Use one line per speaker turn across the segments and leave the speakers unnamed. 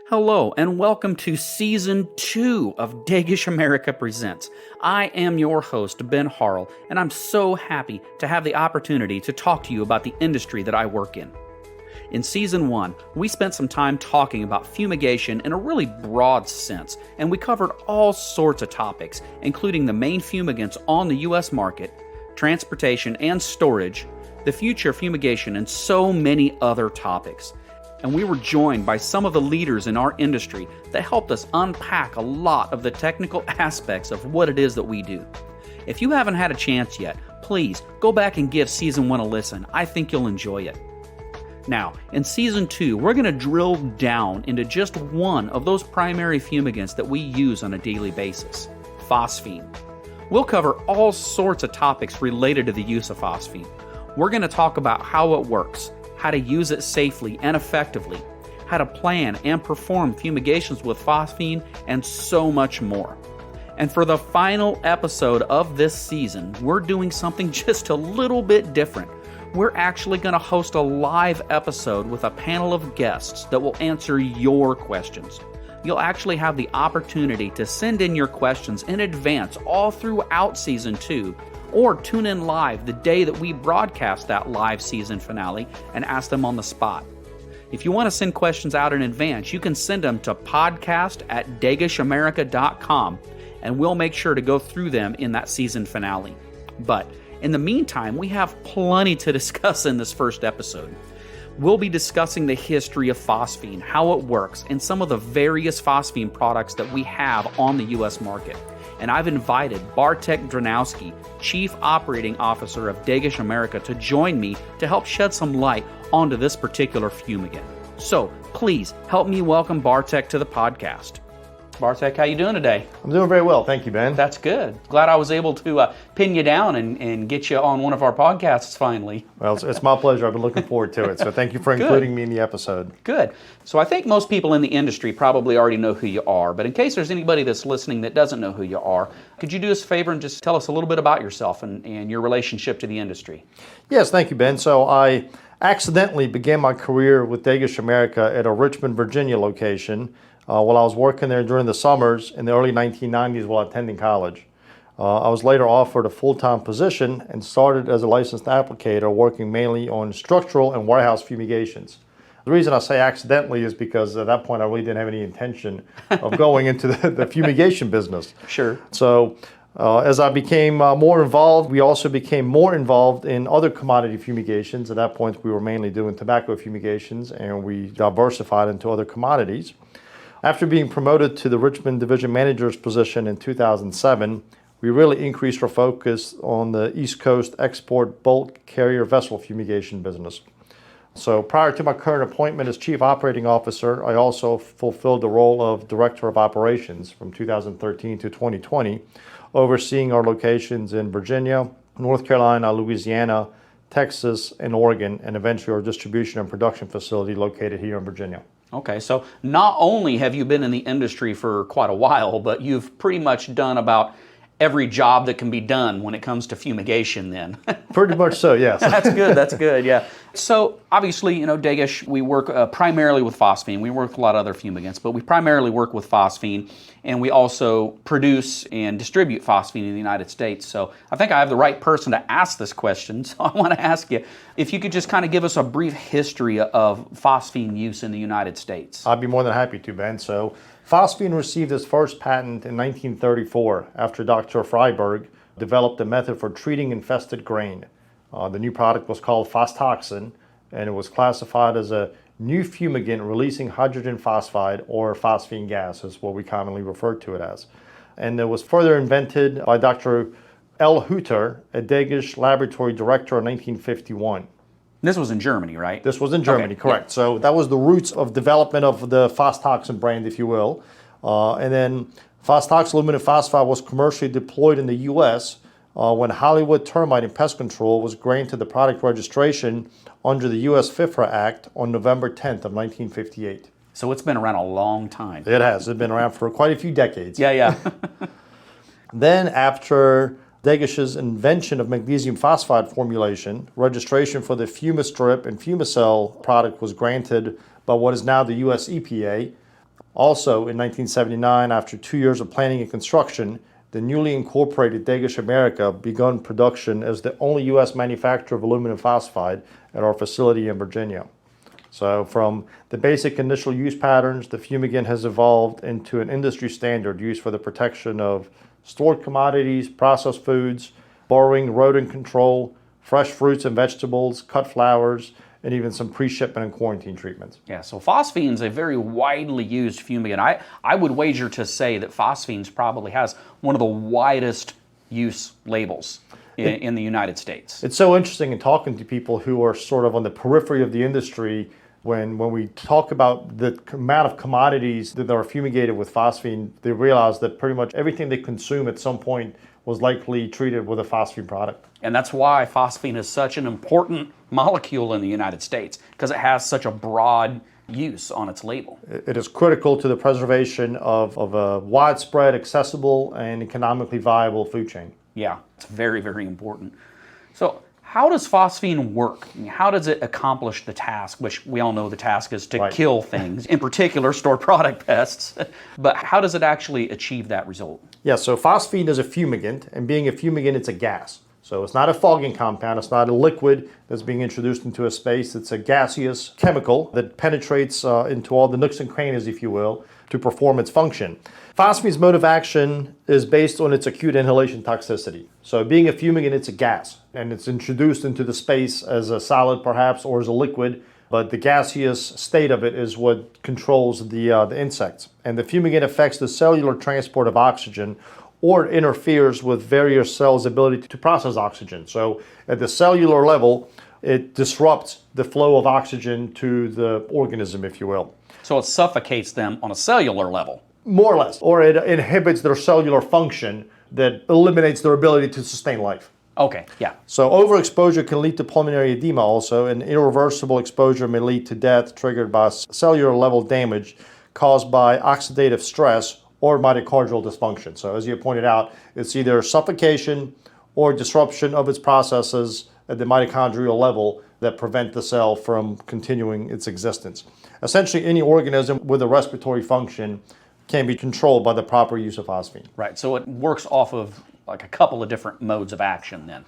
Hello, and welcome to Season 2 of Dagish America Presents. I am your host, Ben Harrell, and I'm so happy to have the opportunity to talk to you about the industry that I work in. In Season 1, we spent some time talking about fumigation in a really broad sense, and we covered all sorts of topics, including the main fumigants on the U.S. market, transportation and storage, the future of fumigation, and so many other topics. And we were joined by some of the leaders in our industry that helped us unpack a lot of the technical aspects of what it is that we do. If you haven't had a chance yet, please go back and give Season 1 a listen. I think you'll enjoy it. Now, in Season 2, we're going to drill down into just one of those primary fumigants that we use on a daily basis, phosphine. We'll cover all sorts of topics related to the use of phosphine. We're going to talk about how it works, how to use it safely and effectively, how to plan and perform fumigations with phosphine, and so much more. And for the final episode of this season, we're doing something just a little bit different. We're actually going to host a live episode with a panel of guests that will answer your questions. You'll actually have the opportunity to send in your questions in advance all throughout Season 2, or tune in live the day that we broadcast that live season finale and ask them on the spot. If you want to send questions out in advance, you can send them to podcast@dagishamerica.com, and we'll make sure to go through them in that season finale. But in the meantime, we have plenty to discuss in this first episode. We'll be discussing the history of phosphine, how it works, and some of the various phosphine products that we have on the U.S. market. And I've invited Bartek Dranowski, Chief Operating Officer of Dagish America, to join me to help shed some light onto this particular fumigant. So please help me welcome Bartek to the podcast. Bartek, how you doing today?
I'm doing very well, thank you, Ben.
That's good. Glad I was able to pin you down and get you on one of our podcasts finally.
Well, it's my pleasure. I've been looking forward to it. So thank you for including me in the episode.
Good. So I think most people in the industry probably already know who you are, but in case there's anybody that's listening that doesn't know who you are, could you do us a favor and just tell us a little bit about yourself and your relationship to the industry?
Yes, thank you, Ben. So I accidentally began my career with Dagish America at a Richmond, Virginia location while I was working there during the summers in the early 1990s while attending college. I was later offered a full-time position and started as a licensed applicator working mainly on structural and warehouse fumigations. The reason I say accidentally is because at that point I really didn't have any intention of going into the fumigation business.
Sure.
So as I became more involved, we also became more involved in other commodity fumigations. At that point we were mainly doing tobacco fumigations, and we diversified into other commodities. After being promoted to the Richmond Division Manager's position in 2007, we really increased our focus on the East Coast export bulk carrier vessel fumigation business. So prior to my current appointment as Chief Operating Officer, I also fulfilled the role of Director of Operations from 2013 to 2020, overseeing our locations in Virginia, North Carolina, Louisiana, Texas, and Oregon, and eventually our distribution and production facility located here in Virginia.
Okay, so not only have you been in the industry for quite a while, but you've pretty much done about every job that can be done when it comes to fumigation then.
Pretty much so, yes.
That's good, yeah. So obviously, Dagish, we work primarily with phosphine. We work with a lot of other fumigants, but we primarily work with phosphine, and we also produce and distribute phosphine in the United States. So I think I have the right person to ask this question, so I want to ask you if you could just kind of give us a brief history of phosphine use in the United States.
I'd be more than happy to, Ben. So phosphine received its first patent in 1934 after Dr. Freiberg developed a method for treating infested grain. The new product was called Phostoxin, and it was classified as a new fumigant releasing hydrogen phosphide, or phosphine gas is what we commonly refer to it as. And it was further invented by Dr. L. Hutter, a Dagish laboratory director in 1951.
This was in Germany, right?
This was in Germany,
okay.
Correct.
Yeah.
So that was the roots of development of the Phostoxin brand, if you will. And then Phostoxin aluminum phosphide was commercially deployed in the U.S. When Hollywood Termite and Pest Control was granted the product registration under the U.S. FIFRA Act on November 10th of 1958.
So it's been around a long time.
It has. It's been around for quite a few decades.
Yeah.
Then after Dagish's invention of magnesium phosphide formulation, registration for the Fumistrip and Fumicell product was granted by what is now the U.S. EPA. Also, in 1979, after 2 years of planning and construction, the newly incorporated Degish America begun production as the only U.S. manufacturer of aluminum phosphide at our facility in Virginia. So from the basic initial use patterns, the fumigant has evolved into an industry standard used for the protection of stored commodities, processed foods, borrowing, rodent control, fresh fruits and vegetables, cut flowers, and even some pre-shipment and quarantine treatments.
Yeah, so phosphine is a very widely used fumigant. I would wager to say that phosphines probably has one of the widest use labels in the United States.
It's so interesting in talking to people who are sort of on the periphery of the industry. When we talk about the amount of commodities that are fumigated with phosphine, they realize that pretty much everything they consume at some point was likely treated with a phosphine product.
And that's why phosphine is such an important molecule in the United States, because it has such a broad use on its label.
It is critical to the preservation of a widespread, accessible, and economically viable food chain.
Yeah, it's very, very important. So how does phosphine work? How does it accomplish the task, which we all know the task is to kill things, in particular stored product pests, but how does it actually achieve that result?
Yeah, so phosphine is a fumigant, and being a fumigant, it's a gas. So it's not a fogging compound, it's not a liquid that's being introduced into a space, it's a gaseous chemical that penetrates into all the nooks and crannies, if you will, to perform its function. Phosphine's mode of action is based on its acute inhalation toxicity. So being a fumigant, it's a gas, and it's introduced into the space as a solid perhaps, or as a liquid, but the gaseous state of it is what controls the insects. And the fumigant affects the cellular transport of oxygen, or interferes with various cells' ability to process oxygen. So at the cellular level, it disrupts the flow of oxygen to the organism, if you will.
So it suffocates them on a cellular level.
More or less. Or it inhibits their cellular function that eliminates their ability to sustain life.
Okay, yeah.
So overexposure can lead to pulmonary edema also, and irreversible exposure may lead to death triggered by cellular level damage caused by oxidative stress or mitochondrial dysfunction. So as you pointed out, it's either suffocation or disruption of its processes at the mitochondrial level that prevent the cell from continuing its existence. Essentially, any organism with a respiratory function can be controlled by the proper use of phosphine.
Right, so it works off of like a couple of different modes of action then.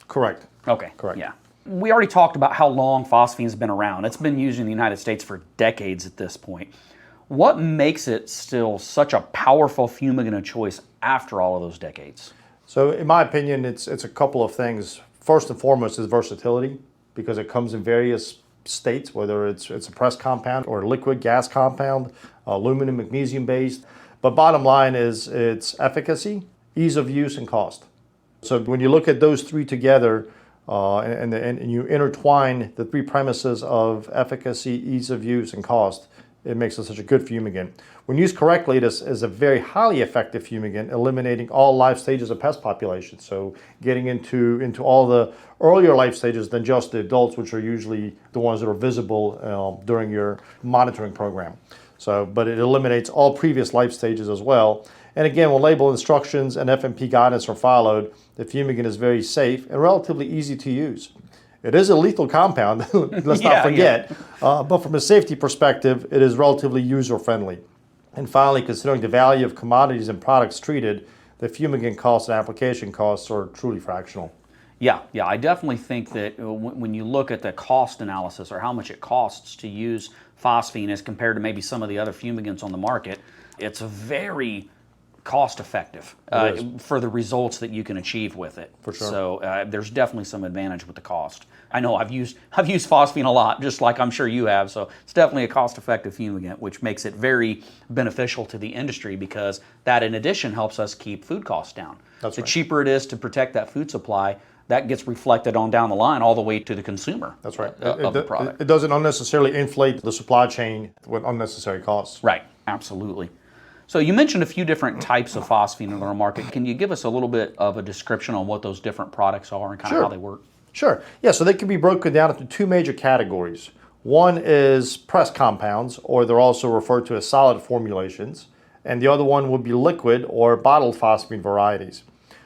Correct.
Okay,
Correct.
Yeah. We already talked about how long phosphine's been around. It's been used in the United States for decades at this point. What makes it still such a powerful fumigant of choice after all of those decades?
So in my opinion, it's a couple of things. First and foremost is versatility, because it comes in various states, whether it's a pressed compound or a liquid gas compound, aluminum, magnesium based. But bottom line is its efficacy, ease of use, and cost. So when you look at those three together and you intertwine the three premises of efficacy, ease of use, and cost, it makes it such a good fumigant. When used correctly, it is a very highly effective fumigant, eliminating all life stages of pest population. So getting into all the earlier life stages than just the adults, which are usually the ones that are visible during your monitoring program. So, but it eliminates all previous life stages as well. And again, when label instructions and FMP guidance are followed, the fumigant is very safe and relatively easy to use. It is a lethal compound, let's not forget, but from a safety perspective, it is relatively user-friendly. And finally, considering the value of commodities and products treated, the fumigant costs and application costs are truly fractional.
Yeah, I definitely think that when you look at the cost analysis or how much it costs to use phosphine as compared to maybe some of the other fumigants on the market, it's very cost effective for the results that you can achieve with it.
For sure.
So there's definitely some advantage with the cost. I know I've used phosphine a lot, just like I'm sure you have. So it's definitely a cost effective fumigant, which makes it very beneficial to the industry, because that in addition helps us keep food costs down.
That's
the
right.
cheaper it is to protect that food supply, that gets reflected on down the line all the way to the consumer.
That's right.
Of the product.
It doesn't unnecessarily inflate the supply chain with unnecessary costs.
Right, absolutely. So you mentioned a few different types of phosphine in our market. Can you give us a little bit of a description on what those different products are and kind of how they work?
Sure. Yeah, so they can be broken down into two major categories. One is pressed compounds, or they're also referred to as solid formulations, and the other one would be liquid or bottled phosphine varieties.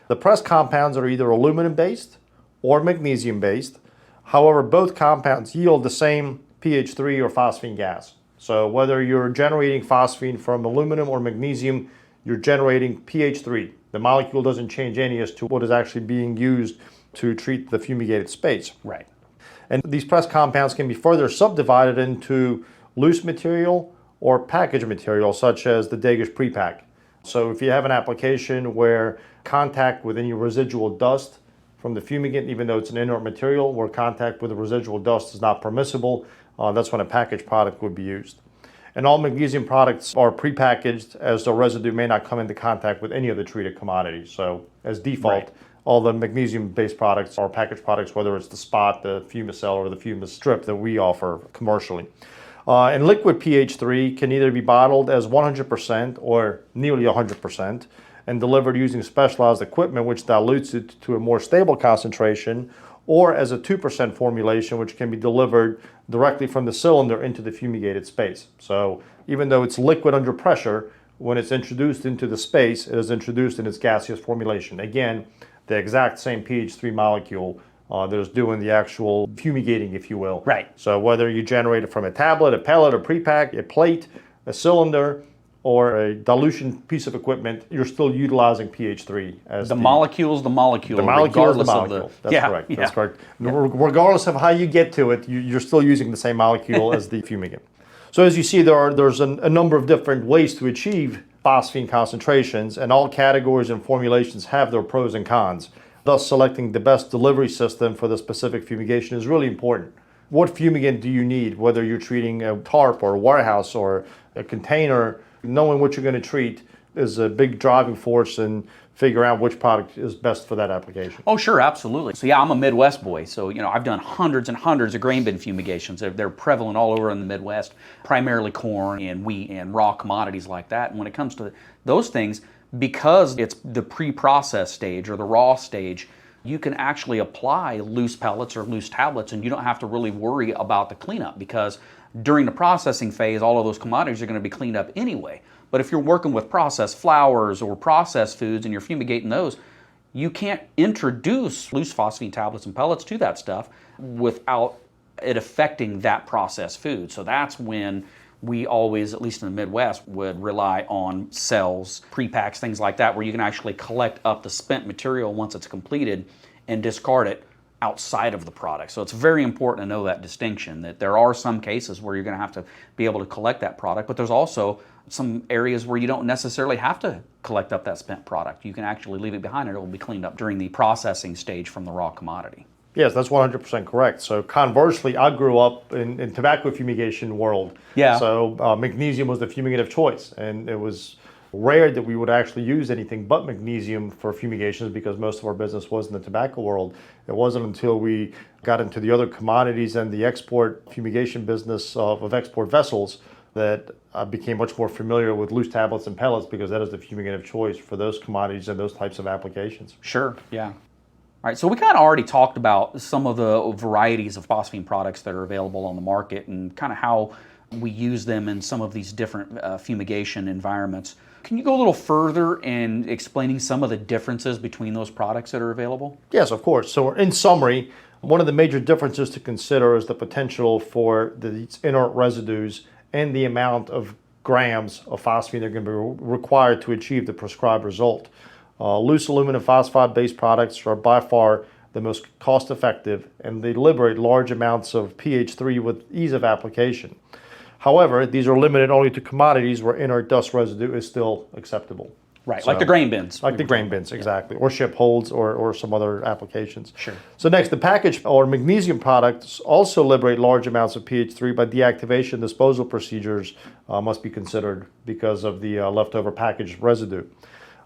The pressed compounds are either aluminum-based or magnesium-based. However, both compounds yield the same pH 3 or phosphine gas. So whether you're generating phosphine from aluminum or magnesium, you're generating pH 3. The molecule doesn't change any as to what is actually being used to treat the fumigated space.
Right.
And these pressed compounds can be further subdivided into loose material or packaged material, such as the Degish pre-pack. So if you have an application where contact with any residual dust from the fumigant, even though it's an inert material, where contact with the residual dust is not permissible, that's when a packaged product would be used. And all magnesium products are prepackaged, as the residue may not come into contact with any of the treated commodities. So as default,
Right.
all the magnesium-based products are packaged products, whether it's the spot, the Fumicell, or the Fumistrip that we offer commercially. And liquid pH 3 can either be bottled as 100% or nearly 100% and delivered using specialized equipment which dilutes it to a more stable concentration, or as a 2% formulation which can be delivered directly from the cylinder into the fumigated space. So even though it's liquid under pressure, when it's introduced into the space, it is introduced in its gaseous formulation. Again, the exact same pH 3 molecule that is doing the actual fumigating, if you will.
Right.
So whether you generate it from a tablet, a pellet, a pre-pack, a plate, a cylinder, or a dilution piece of equipment, you're still utilizing pH 3 as
The molecule is the molecule.
the molecule is the
regardless of
molecule.
the.
That's correct. That's correct. Regardless of how you get to it, you're still using the same molecule as the fumigant. So as you see, there's a number of different ways to achieve phosphine concentrations, and all categories and formulations have their pros and cons. Thus, selecting the best delivery system for the specific fumigation is really important. What fumigant do you need, whether you're treating a tarp or a warehouse or a container? Knowing what you're going to treat is a big driving force in figuring out which product is best for that application.
Oh, sure, absolutely. So yeah, I'm a Midwest boy. So, I've done hundreds and hundreds of grain bin fumigations. They're prevalent all over in the Midwest, primarily corn and wheat and raw commodities like that. And when it comes to those things, because it's the pre-process stage or the raw stage, you can actually apply loose pellets or loose tablets, and you don't have to really worry about the cleanup, because during the processing phase, all of those commodities are going to be cleaned up anyway. But if you're working with processed flours or processed foods and you're fumigating those, you can't introduce loose phosphine tablets and pellets to that stuff without it affecting that processed food. So that's when we always, at least in the Midwest, would rely on cells, pre-packs, things like that, where you can actually collect up the spent material once it's completed and discard it outside of the product. So it's very important to know that distinction, that there are some cases where you're going to have to be able to collect that product, but there's also some areas where you don't necessarily have to collect up that spent product. You can actually leave it behind and it will be cleaned up during the processing stage from the raw commodity.
Yes, that's 100% correct. So conversely, I grew up in tobacco fumigation world.
Yeah.
So magnesium was the fumigant of choice, and it was rare that we would actually use anything but magnesium for fumigations, because most of our business was in the tobacco world. It wasn't until we got into the other commodities and the export fumigation business of export vessels that I became much more familiar with loose tablets and pellets, because that is the fumigant of choice for those commodities and those types of applications.
Sure, yeah. All right, so we kind of already talked about some of the varieties of phosphine products that are available on the market and kind of how we use them in some of these different fumigation environments. Can you go a little further in explaining some of the differences between those products that are available?
Yes, of course. So in summary, one of the major differences to consider is the potential for these inert residues and the amount of grams of phosphine that are going to be required to achieve the prescribed result. Loose aluminum phosphide-based products are by far the most cost-effective, and they liberate large amounts of pH 3 with ease of application. However, these are limited only to commodities where inert dust residue is still acceptable.
Right, like the grain bins.
Like the grain bins, exactly. Or ship holds or some other applications.
Sure.
So next, the packaged or magnesium products also liberate large amounts of pH 3, but deactivation disposal procedures must be considered because of the leftover packaged residue.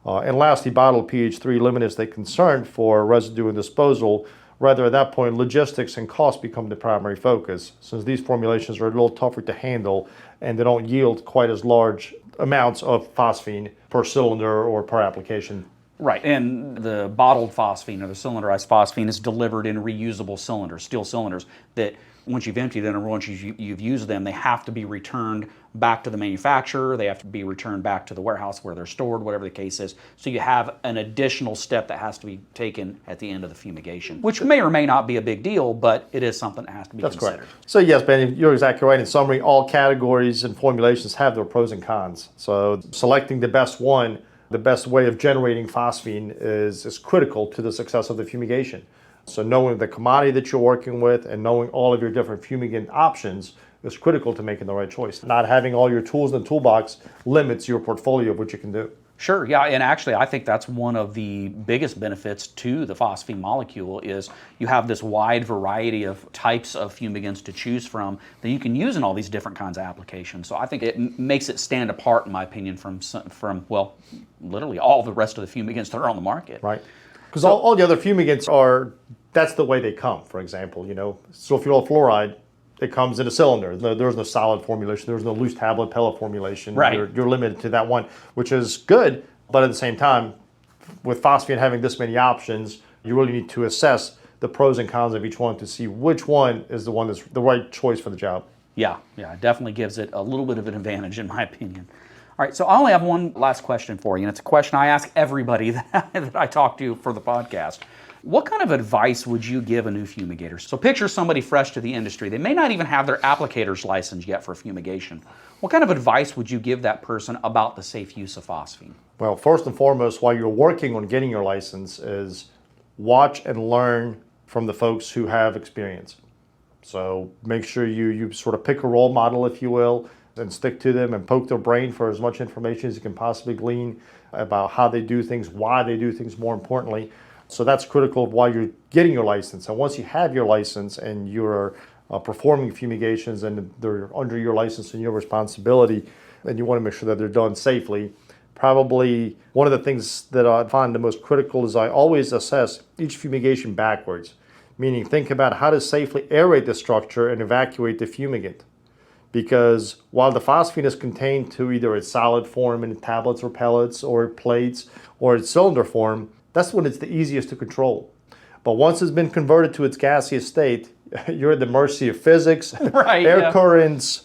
And lastly, bottled pH 3 limits a concern for residue and disposal. Rather, at that point, logistics and cost become the primary focus, since these formulations are a little tougher to handle and they don't yield quite as large amounts of phosphine per cylinder or per application.
Right, and the bottled phosphine or the cylinderized phosphine is delivered in reusable cylinders, steel cylinders, that once you've emptied them or once you've used them, they have to be returned back to the manufacturer. They have to be returned back to the warehouse where they're stored, whatever the case is. So you have an additional step that has to be taken at the end of the fumigation, which may or may not be a big deal, but it is something that has to be considered.
Correct. So yes, Ben, you're exactly right. In summary, all categories and formulations have their pros and cons. So selecting the best one, the best way of generating phosphine is critical to the success of the fumigation. So knowing the commodity that you're working with and knowing all of your different fumigant options is critical to making the right choice. Not having all your tools in the toolbox limits your portfolio of what you can do.
Sure, yeah, and actually I think that's one of the biggest benefits to the phosphine molecule is you have this wide variety of types of fumigants to choose from that you can use in all these different kinds of applications. So I think it makes it stand apart, in my opinion, from well, literally all the rest of the fumigants that are on the market.
Right, because all the other fumigants that's the way they come. For example, sulfonyl fluoride, it comes in a cylinder. There's no solid formulation. There's no loose tablet pellet formulation.
Right.
You're limited to that one, which is good. But at the same time, with phosphine having this many options, you really need to assess the pros and cons of each one to see which one is the one that's the right choice for the job.
Yeah, it definitely gives it a little bit of an advantage, in my opinion. All right, so I only have one last question for you, and it's a question I ask everybody that I talk to for the podcast. What kind of advice would you give a new fumigator? So picture somebody fresh to the industry. They may not even have their applicator's license yet for fumigation. What kind of advice would you give that person about the safe use of phosphine?
Well, first and foremost, while you're working on getting your license is watch and learn from the folks who have experience. So make sure you sort of pick a role model, if you will, and stick to them and poke their brain for as much information as you can possibly glean about how they do things, why they do things, more importantly. So that's critical while you're getting your license. And once you have your license and you're performing fumigations and they're under your license and your responsibility, and you want to make sure that they're done safely, probably one of the things that I find the most critical is I always assess each fumigation backwards, meaning think about how to safely aerate the structure and evacuate the fumigant. Because while the phosphine is contained to either its solid form in tablets or pellets or plates or its cylinder form, that's when it's the easiest to control. But once it's been converted to its gaseous state, you're at the mercy of physics,
right,
air currents,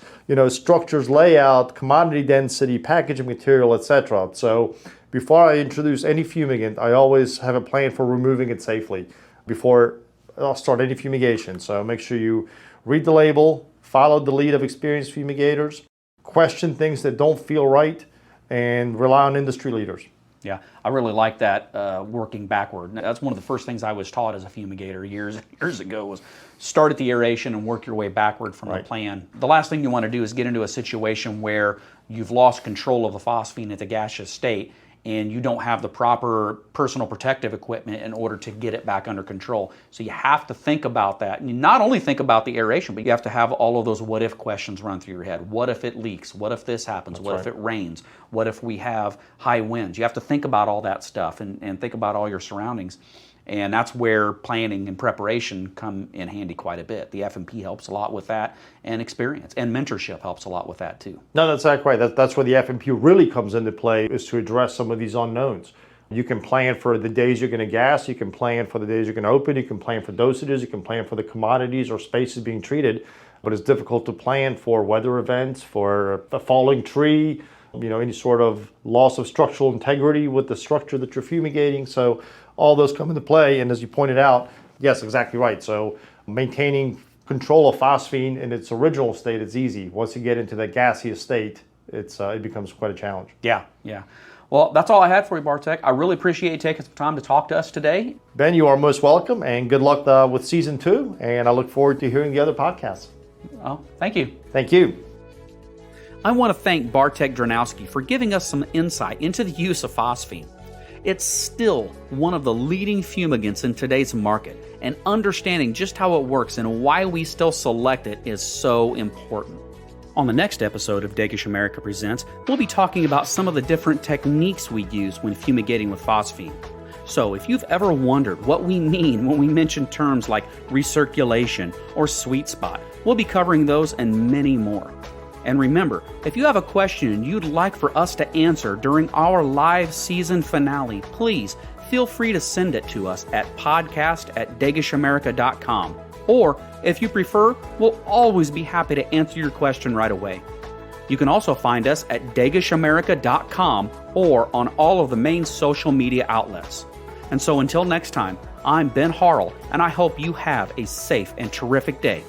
structures layout, commodity density, packaging material, etc. So before I introduce any fumigant, I always have a plan for removing it safely before I'll start any fumigation. So make sure you read the label, follow the lead of experienced fumigators, question things that don't feel right, and rely on industry leaders.
Yeah, I really like that working backward. That's one of the first things I was taught as a fumigator years ago was start at the aeration and work your way backward from the plan. The last thing you want to do is get into a situation where you've lost control of the phosphine at the gaseous state and you don't have the proper personal protective equipment in order to get it back under control. So you have to think about that. And you not only think about the aeration, but you have to have all of those what if questions run through your head. What if it leaks? What if this happens? What if it rains? What if we have high winds? You have to think about all that stuff and think about all your surroundings. And that's where planning and preparation come in handy quite a bit. The F&P helps a lot with that, and experience and mentorship helps a lot with that too.
No, that's exactly right. That's where the F&P really comes into play, is to address some of these unknowns. You can plan for the days you're going to gas, you can plan for the days you're going to open, you can plan for dosages, you can plan for the commodities or spaces being treated, but it's difficult to plan for weather events, for a falling tree, any sort of loss of structural integrity with the structure that you're fumigating. So all those come into play, and as you pointed out, yes, exactly right. So maintaining control of phosphine in its original state is easy. Once you get into that gaseous state, it becomes quite a challenge.
Yeah. Well, that's all I had for you, Bartek. I really appreciate you taking some time to talk to us today.
Ben, you are most welcome, and good luck with season 2, and I look forward to hearing the other podcasts.
Oh, thank you.
Thank you.
I want to thank Bartek Dranowski for giving us some insight into the use of phosphine. It's still one of the leading fumigants in today's market, and understanding just how it works and why we still select it is so important. On the next episode of Dagish America Presents, we'll be talking about some of the different techniques we use when fumigating with phosphine. So if you've ever wondered what we mean when we mention terms like recirculation or sweet spot, we'll be covering those and many more. And remember, if you have a question you'd like for us to answer during our live season finale, please feel free to send it to us at podcast@dagishamerica.com. Or, if you prefer, we'll always be happy to answer your question right away. You can also find us at dagishamerica.com or on all of the main social media outlets. And so until next time, I'm Ben Harrell, and I hope you have a safe and terrific day.